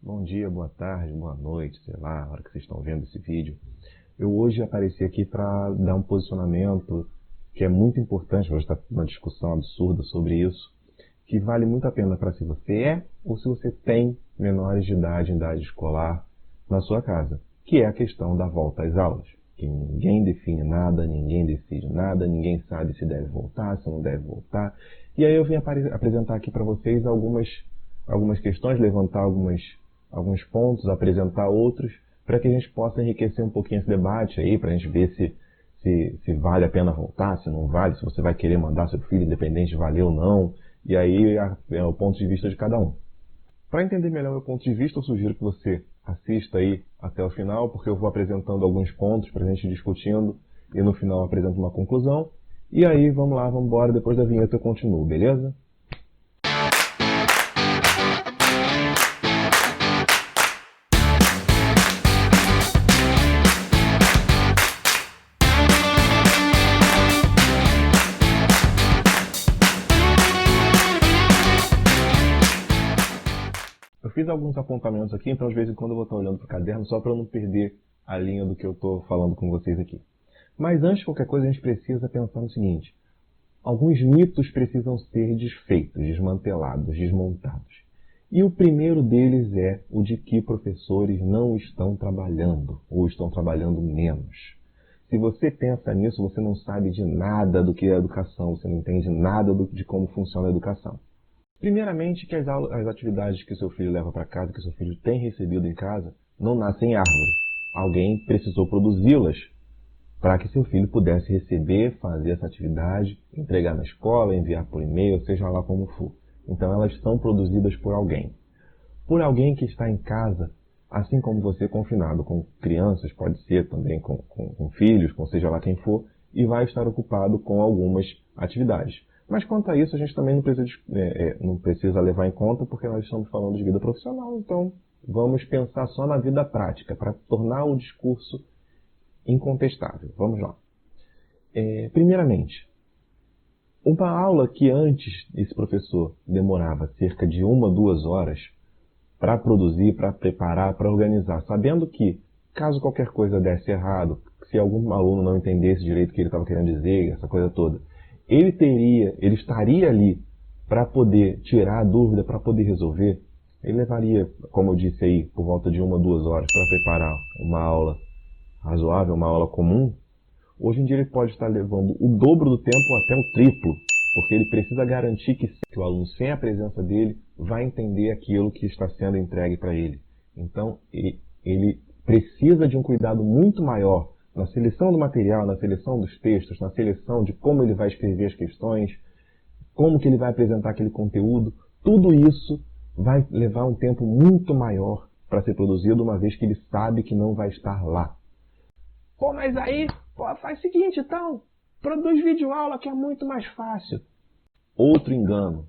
Bom dia, boa tarde, boa noite, sei lá, a hora que vocês estão vendo esse vídeo. Eu hoje apareci aqui para dar um posicionamento que é muito importante, hoje está uma discussão absurda sobre isso, que vale muito a pena para se você é ou se você tem menores de idade, em idade escolar, na sua casa, que é a questão da volta às aulas. Que ninguém define nada, ninguém decide nada, ninguém sabe se deve voltar, se não deve voltar. E aí eu vim apresentar aqui para vocês algumas questões, levantar alguns pontos, apresentar outros, para que a gente possa enriquecer um pouquinho esse debate aí, para a gente ver se vale a pena voltar, se não vale, se você vai querer mandar seu filho independente de valer ou não. E aí é o ponto de vista de cada um. Para entender melhor o meu ponto de vista, eu sugiro que você assista aí até o final, porque eu vou apresentando alguns pontos para a gente ir discutindo e no final eu apresento uma conclusão. E aí, vamos lá, vamos embora, depois da vinheta eu continuo, beleza? Eu fiz alguns apontamentos aqui, então de vez em quando eu vou estar olhando para o caderno só para eu não perder a linha do que eu estou falando com vocês aqui. Mas antes de qualquer coisa a gente precisa pensar no seguinte: alguns mitos precisam ser desfeitos, desmantelados, desmontados. E o primeiro deles é o de que professores não estão trabalhando, ou estão trabalhando menos. Se você pensa nisso, você não sabe de nada do que é educação, você não entende nada de como funciona a educação. Primeiramente, que as atividades que seu filho leva para casa, que seu filho tem recebido em casa, não nascem em árvore. Alguém precisou produzi-las para que seu filho pudesse receber, fazer essa atividade, entregar na escola, enviar por e-mail, seja lá como for. Então elas são produzidas por alguém. Por alguém que está em casa, assim como você confinado com crianças, pode ser também com filhos, com seja lá quem for, e vai estar ocupado com algumas atividades. Mas quanto a isso, a gente também não precisa levar em conta, porque nós estamos falando de vida profissional, então vamos pensar só na vida prática, para tornar o discurso incontestável. Vamos lá. Primeiramente, uma aula que antes esse professor demorava cerca de 1-2 horas para produzir, para preparar, para organizar, sabendo que, caso qualquer coisa desse errado, se algum aluno não entendesse direito o que ele estava querendo dizer, essa coisa toda, ele estaria ali para poder tirar a dúvida, para poder resolver. Ele levaria, como eu disse aí, por volta de 1-2 horas para preparar uma aula razoável, uma aula comum. Hoje em dia ele pode estar levando o dobro do tempo ou até o triplo, porque ele precisa garantir que o aluno, sem a presença dele, vai entender aquilo que está sendo entregue para ele. Então, ele precisa de um cuidado muito maior na seleção do material, na seleção dos textos, na seleção de como ele vai escrever as questões, como que ele vai apresentar aquele conteúdo. Tudo isso vai levar um tempo muito maior para ser produzido, uma vez que ele sabe que não vai estar lá. Pô, mas aí, faz o seguinte, então, produz videoaula que é muito mais fácil. Outro engano.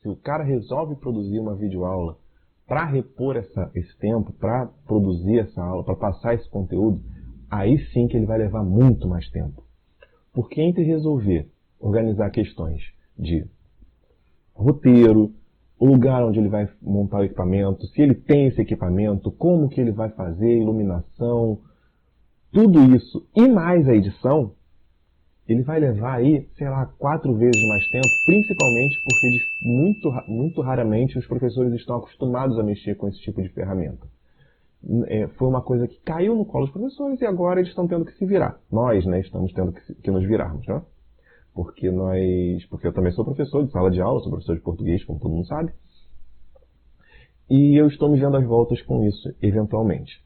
Se o cara resolve produzir uma videoaula para repor esse tempo, para produzir essa aula, para passar esse conteúdo, aí sim que ele vai levar muito mais tempo. Porque entre resolver organizar questões de roteiro, o lugar onde ele vai montar o equipamento, se ele tem esse equipamento, como que ele vai fazer, iluminação, tudo isso e mais a edição, ele vai levar aí, 4 vezes mais tempo, principalmente porque muito raramente os professores estão acostumados a mexer com esse tipo de ferramenta. Foi uma coisa que caiu no colo dos professores e agora eles estão tendo que se virar. Nós, estamos tendo que nos virarmos, né? Porque eu também sou professor de sala de aula, sou professor de português, como todo mundo sabe. E eu estou me vendo às voltas com isso, eventualmente.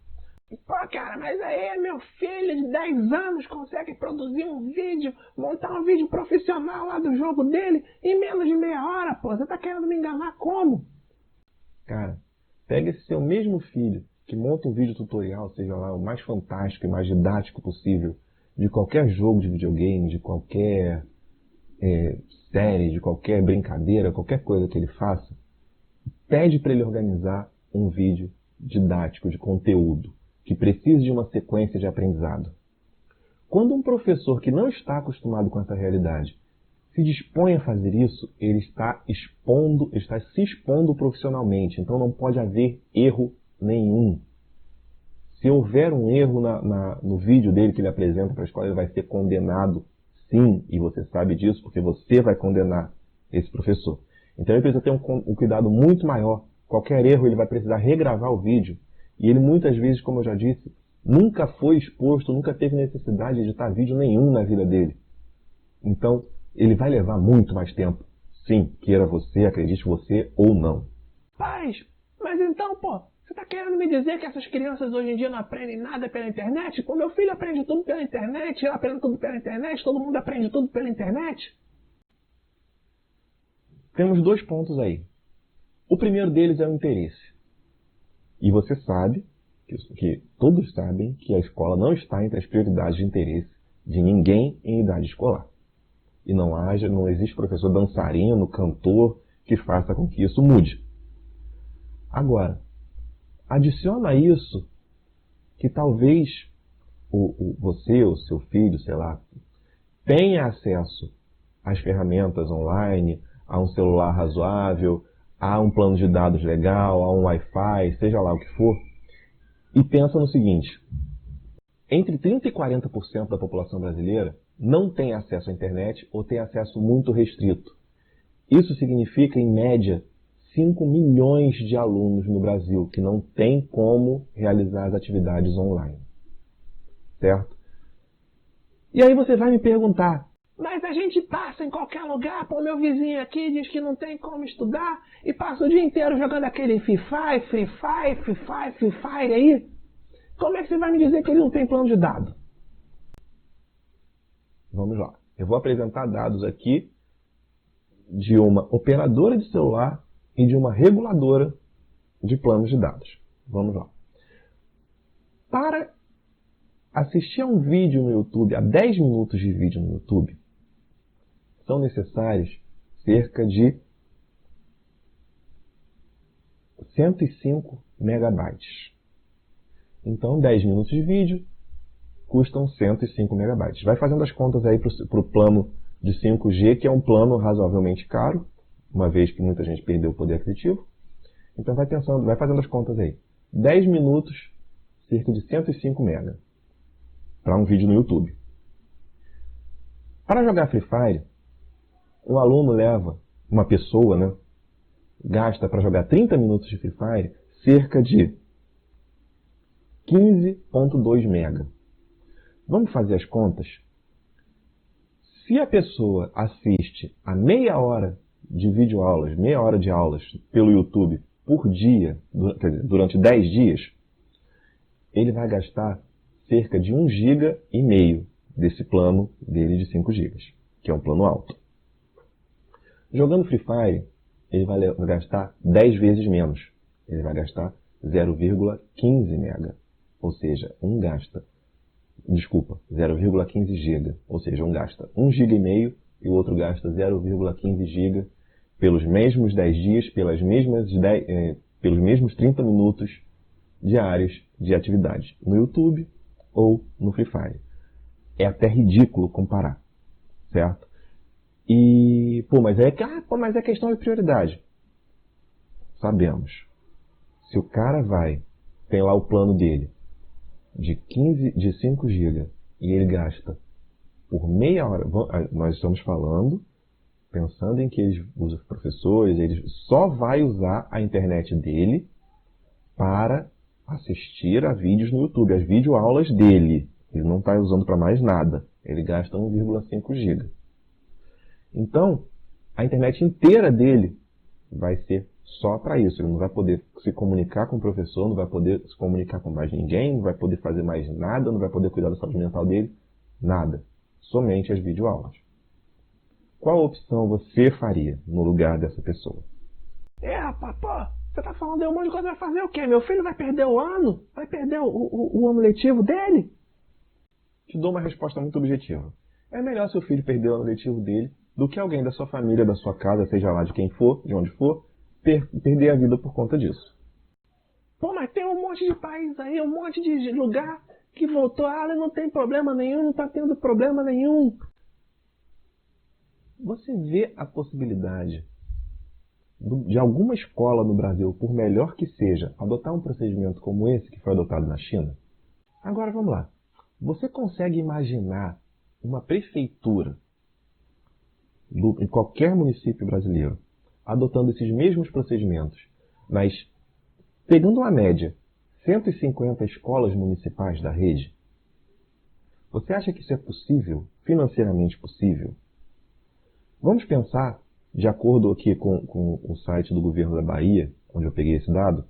Pô, cara, mas aí meu filho de 10 anos consegue produzir um vídeo, montar um vídeo profissional lá do jogo dele em menos de meia hora, pô. Você tá querendo me enganar como? Cara, pega esse seu mesmo filho que monta um vídeo tutorial, seja lá o mais fantástico e mais didático possível, de qualquer jogo de videogame, de qualquer série, de qualquer brincadeira, qualquer coisa que ele faça, pede para ele organizar um vídeo didático de conteúdo, que precise de uma sequência de aprendizado. Quando um professor que não está acostumado com essa realidade se dispõe a fazer isso, ele está se expondo profissionalmente, então não pode haver erro nenhum. Se houver um erro no vídeo dele que ele apresenta para a escola, ele vai ser condenado, sim, e você sabe disso, porque você vai condenar esse professor. Então ele precisa ter um cuidado muito maior. Qualquer erro, ele vai precisar regravar o vídeo. E ele muitas vezes, como eu já disse, nunca foi exposto, nunca teve necessidade de editar vídeo nenhum na vida dele. Então, ele vai levar muito mais tempo. Sim, queira você, acredite você ou não. Pais, mas então, pô, você tá querendo me dizer que essas crianças hoje em dia não aprendem nada pela internet? Pô, meu filho aprende tudo pela internet, eu aprendo tudo pela internet, todo mundo aprende tudo pela internet. Temos 2 pontos aí. O primeiro deles é o interesse. E você sabe, que todos sabem, que a escola não está entre as prioridades de interesse de ninguém em idade escolar. E não existe professor dançarino, cantor, que faça com que isso mude. Agora, adiciona a isso que talvez você, o seu filho, sei lá, tenha acesso às ferramentas online, a um celular razoável, a um plano de dados legal, a um Wi-Fi, seja lá o que for, e pensa no seguinte: entre 30% e 40% da população brasileira não tem acesso à internet ou tem acesso muito restrito. Isso significa, em média, 5 milhões de alunos no Brasil que não têm como realizar as atividades online. Certo? E aí você vai me perguntar: mas a gente passa em qualquer lugar, pô, meu vizinho aqui diz que não tem como estudar e passa o dia inteiro jogando aquele Free Fire aí. Como é que você vai me dizer que ele não tem plano de dados? Vamos lá. Eu vou apresentar dados aqui de uma operadora de celular e de uma reguladora de planos de dados. Vamos lá. Para assistir a um vídeo no YouTube, a 10 minutos de vídeo no YouTube, são necessários cerca de 105 megabytes. Então, 10 minutos de vídeo custam 105 megabytes. Vai fazendo as contas aí para o plano de 5G, que é um plano razoavelmente caro, uma vez que muita gente perdeu o poder aquisitivo. Então vai fazendo as contas aí. 10 minutos, cerca de 105 mega para um vídeo no YouTube. Para jogar Free Fire, um aluno leva, uma pessoa, né, gasta para jogar 30 minutos de Free Fire cerca de 15,2 mega. Vamos fazer as contas? Se a pessoa assiste a meia hora de videoaulas, meia hora de aulas pelo YouTube por dia, durante 10 dias, ele vai gastar cerca de 1,5 GB desse plano dele de 5 GB, que é um plano alto. Jogando Free Fire, ele vai gastar 10 vezes menos. Ele vai gastar 0,15 MB. Ou seja, 0,15 GB. Ou seja, um gasta 1,5 GB e o outro gasta 0,15 GB pelos mesmos 10 dias, pelos mesmos 30 minutos diários de atividade no YouTube ou no Free Fire. É até ridículo comparar, certo? E, mas é questão de prioridade. Sabemos. Se o cara tem lá o plano dele de 5 GB e ele gasta por meia hora, nós estamos pensando em que os professores, eles só vai usar a internet dele para assistir a vídeos no YouTube, as videoaulas dele. Ele não está usando para mais nada. Ele gasta 1,5 GB. Então, a internet inteira dele vai ser só para isso. Ele não vai poder se comunicar com o professor, não vai poder se comunicar com mais ninguém, não vai poder fazer mais nada, não vai poder cuidar da saúde mental dele, nada. Somente as videoaulas. Qual opção você faria no lugar dessa pessoa? Pô, você tá falando de um monte de coisa, vai fazer o quê? Meu filho vai perder o ano? Vai perder o ano letivo dele? Te dou uma resposta muito objetiva. É melhor seu filho perder o ano letivo dele do que alguém da sua família, da sua casa, seja lá de quem for, de onde for, perder a vida por conta disso. Pô, mas tem um monte de país aí, um monte de lugar que voltou, não tem problema nenhum, não tá tendo problema nenhum. Você vê a possibilidade de alguma escola no Brasil, por melhor que seja, adotar um procedimento como esse que foi adotado na China? Agora vamos lá. Você consegue imaginar uma prefeitura em qualquer município brasileiro adotando esses mesmos procedimentos, mas pegando uma média, 150 escolas municipais da rede? Você acha que isso é possível? Financeiramente possível? Vamos pensar, de acordo aqui com o site do governo da Bahia, onde eu peguei esse dado,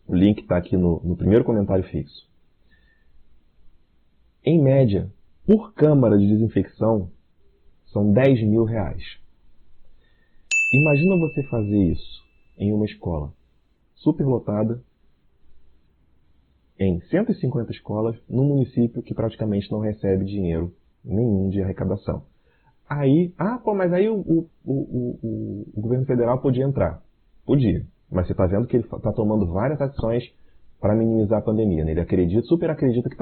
o link está aqui no primeiro comentário fixo. Em média, por câmara de desinfecção, são R$10.000. Imagina você fazer isso em uma escola superlotada, em 150 escolas, num município que praticamente não recebe dinheiro nenhum de arrecadação. Aí, mas aí o governo federal podia entrar. Podia. Mas você está vendo que ele está tomando várias ações para minimizar a pandemia, né? Ele super acredita que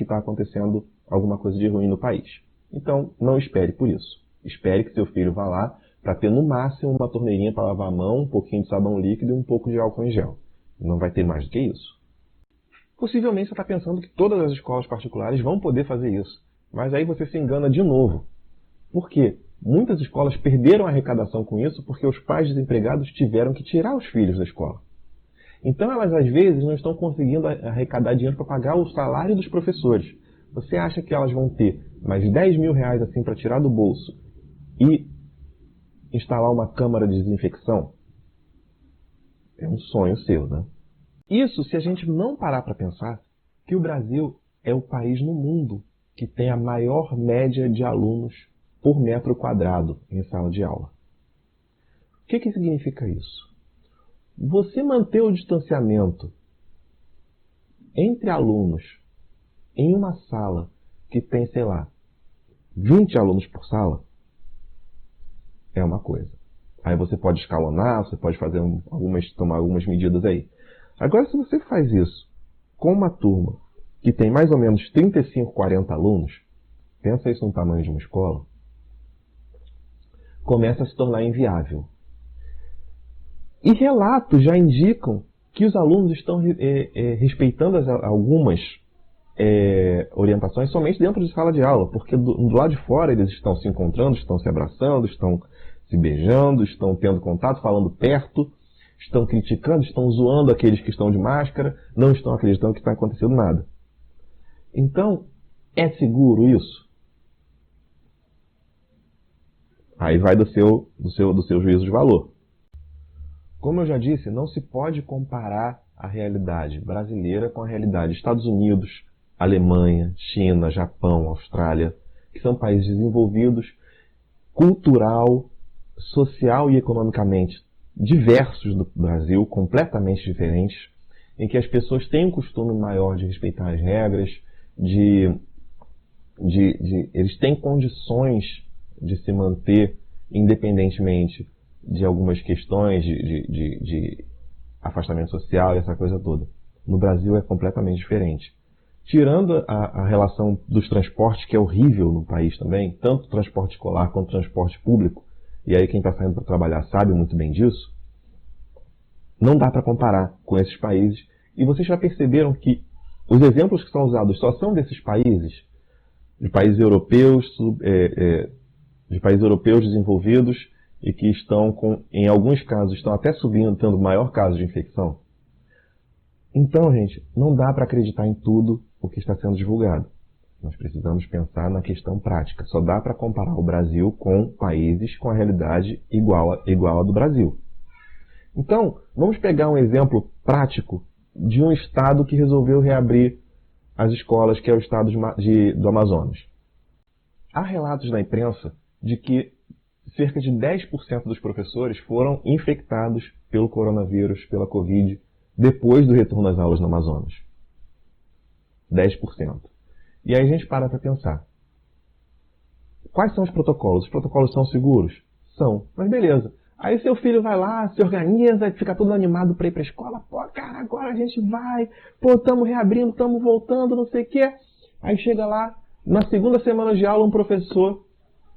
está acontecendo alguma coisa de ruim no país. Então, não espere por isso. Espere que seu filho vá lá para ter no máximo uma torneirinha para lavar a mão, um pouquinho de sabão líquido e um pouco de álcool em gel. Não vai ter mais do que isso. Possivelmente você está pensando que todas as escolas particulares vão poder fazer isso. Mas aí você se engana de novo. Por quê? Muitas escolas perderam a arrecadação com isso porque os pais desempregados tiveram que tirar os filhos da escola. Então elas às vezes não estão conseguindo arrecadar dinheiro para pagar o salário dos professores. Você acha que elas vão ter mais R$10.000 assim para tirar do bolso e instalar uma câmara de desinfecção? É um sonho seu, né? Isso se a gente não parar para pensar que o Brasil é o país no mundo que tem a maior média de alunos por metro quadrado em sala de aula. O que significa isso? Você manter o distanciamento entre alunos em uma sala que tem, 20 alunos por sala, é uma coisa. Aí você pode escalonar, você pode fazer tomar algumas medidas aí. Agora, se você faz isso com uma turma que tem mais ou menos 35, 40 alunos, pensa isso no tamanho de uma escola, começa a se tornar inviável. E relatos já indicam que os alunos estão respeitando algumas orientações somente dentro de sala de aula, porque do lado de fora eles estão se encontrando, estão se abraçando, estão se beijando, estão tendo contato, falando perto, estão criticando, estão zoando aqueles que estão de máscara, não estão acreditando que está acontecendo nada. Então, é seguro isso? Aí vai do seu juízo de valor. Como eu já disse, não se pode comparar a realidade brasileira com a realidade Estados Unidos, Alemanha, China, Japão, Austrália, que são países desenvolvidos, cultural, social e economicamente diversos do Brasil, completamente diferentes, em que as pessoas têm um costume maior de respeitar as regras, eles têm condições de se manter independentemente de algumas questões de afastamento social e essa coisa toda. No Brasil é completamente diferente. Tirando a relação dos transportes, que é horrível no país também, tanto transporte escolar quanto transporte público, e aí quem está saindo para trabalhar sabe muito bem disso, não dá para comparar com esses países. E vocês já perceberam que os exemplos que são usados só são desses países, de países europeus, desenvolvidos, e que estão, em alguns casos, estão até subindo, tendo maior caso de infecção. Então, gente, não dá para acreditar em tudo o que está sendo divulgado. Nós precisamos pensar na questão prática. Só dá para comparar o Brasil com países com a realidade igual a do Brasil. Então, vamos pegar um exemplo prático de um estado que resolveu reabrir as escolas, que é o estado do Amazonas. Há relatos na imprensa de que cerca de 10% dos professores foram infectados pelo coronavírus, pela Covid, depois do retorno às aulas no Amazonas. 10%. E aí a gente para pensar. Quais são os protocolos? Os protocolos são seguros? São. Mas beleza. Aí seu filho vai lá, se organiza, fica todo animado para ir para a escola. Pô, cara, agora a gente vai. Pô, estamos reabrindo, estamos voltando, não sei o quê. Aí chega lá, na segunda semana de aula, um professor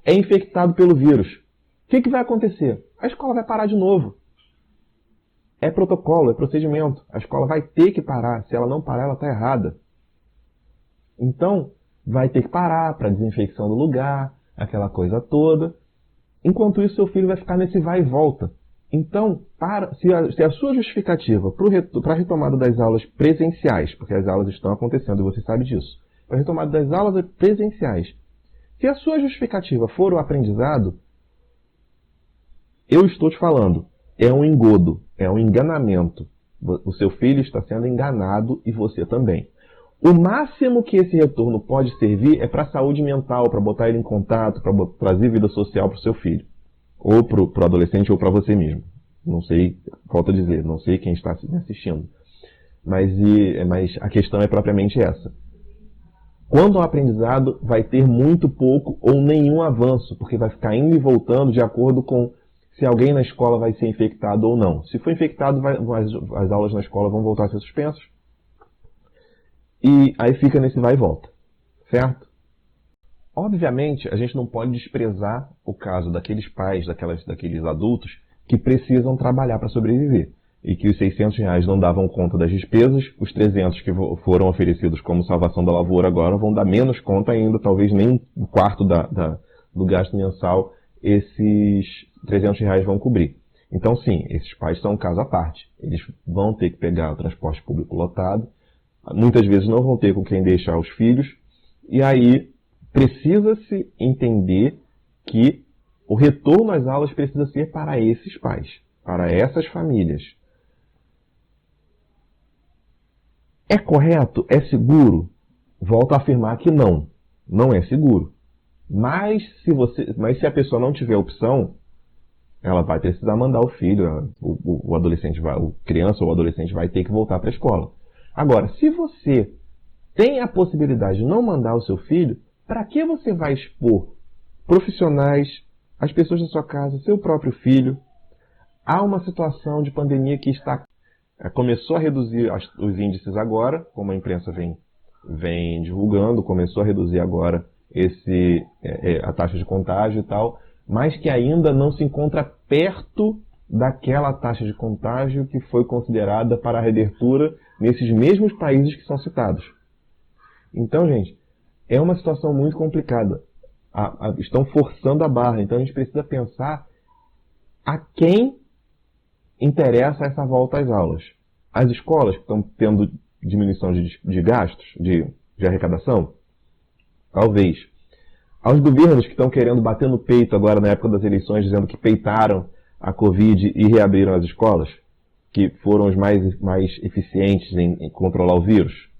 é infectado pelo vírus. O que vai acontecer? a escola vai parar de novo. É protocolo, é procedimento. A escola vai ter que parar. Se ela não parar, ela está errada. Então, vai ter que parar para desinfecção do lugar, aquela coisa toda. Enquanto isso, seu filho vai ficar nesse vai e volta. Então, se a sua justificativa para a retomada das aulas presenciais, porque as aulas estão acontecendo e você sabe disso, para a retomada das aulas presenciais, se a sua justificativa for o aprendizado, eu estou te falando, é um engodo, é um enganamento. O seu filho está sendo enganado e você também. O máximo que esse retorno pode servir é para a saúde mental, para botar ele em contato, para trazer vida social para o seu filho. Ou para o adolescente ou para você mesmo. Não sei, falta dizer, não sei quem está me assistindo. Mas a questão é propriamente essa. Quando o aprendizado vai ter muito pouco ou nenhum avanço, porque vai ficar indo e voltando de acordo com se alguém na escola vai ser infectado ou não. Se for infectado, as aulas na escola vão voltar a ser suspensas. E aí fica nesse vai e volta, certo? Obviamente, a gente não pode desprezar o caso daqueles pais, daqueles adultos que precisam trabalhar para sobreviver. E que os R$600 não davam conta das despesas, os 300 que foram oferecidos como salvação da lavoura agora vão dar menos conta ainda, talvez nem um quarto do gasto mensal esses R$300 vão cobrir. Então sim, esses pais são um caso à parte. Eles vão ter que pegar o transporte público lotado, muitas vezes não vão ter com quem deixar os filhos, e aí precisa-se entender que o retorno às aulas precisa ser para esses pais, para essas famílias. É correto? É seguro? Volto a afirmar que não. Não é seguro. Mas se a pessoa não tiver opção, ela vai precisar mandar o filho, o adolescente o criança ou o adolescente vai ter que voltar para a escola. Agora, se você tem a possibilidade de não mandar o seu filho, para que você vai expor profissionais, as pessoas da sua casa, seu próprio filho, a uma situação de pandemia que começou a reduzir os índices agora, como a imprensa vem divulgando, começou a reduzir agora a taxa de contágio e tal, mas que ainda não se encontra perto daquela taxa de contágio que foi considerada para a reabertura nesses mesmos países que são citados. Então, gente, é uma situação muito complicada. Estão forçando a barra, então a gente precisa pensar a quem interessa essa volta às aulas. As escolas que estão tendo diminuição de gastos, de arrecadação? Talvez. Aos governos que estão querendo bater no peito agora na época das eleições, dizendo que peitaram a Covid e reabriram as escolas, que foram os mais eficientes em controlar o vírus?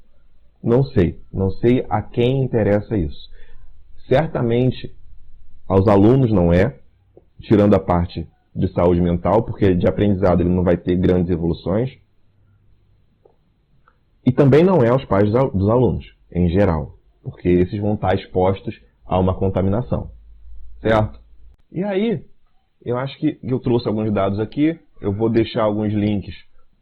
Não sei. Não sei a quem interessa isso. Certamente aos alunos não é, tirando a parte de saúde mental, porque de aprendizado ele não vai ter grandes evoluções. E também não é aos pais dos alunos, em geral, porque esses vão estar expostos a uma contaminação, certo? E aí, eu acho que eu trouxe alguns dados aqui, eu vou deixar alguns links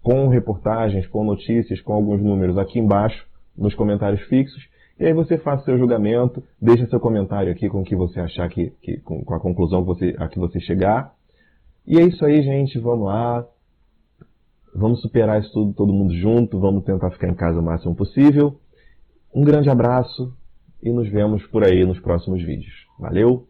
com reportagens, com notícias, com alguns números aqui embaixo, nos comentários fixos, e aí você faz seu julgamento, deixa seu comentário aqui com o que você achar, com a conclusão a que você chegar. E é isso aí, gente, vamos lá, vamos superar isso tudo, todo mundo junto, vamos tentar ficar em casa o máximo possível. Um grande abraço e nos vemos por aí nos próximos vídeos. Valeu!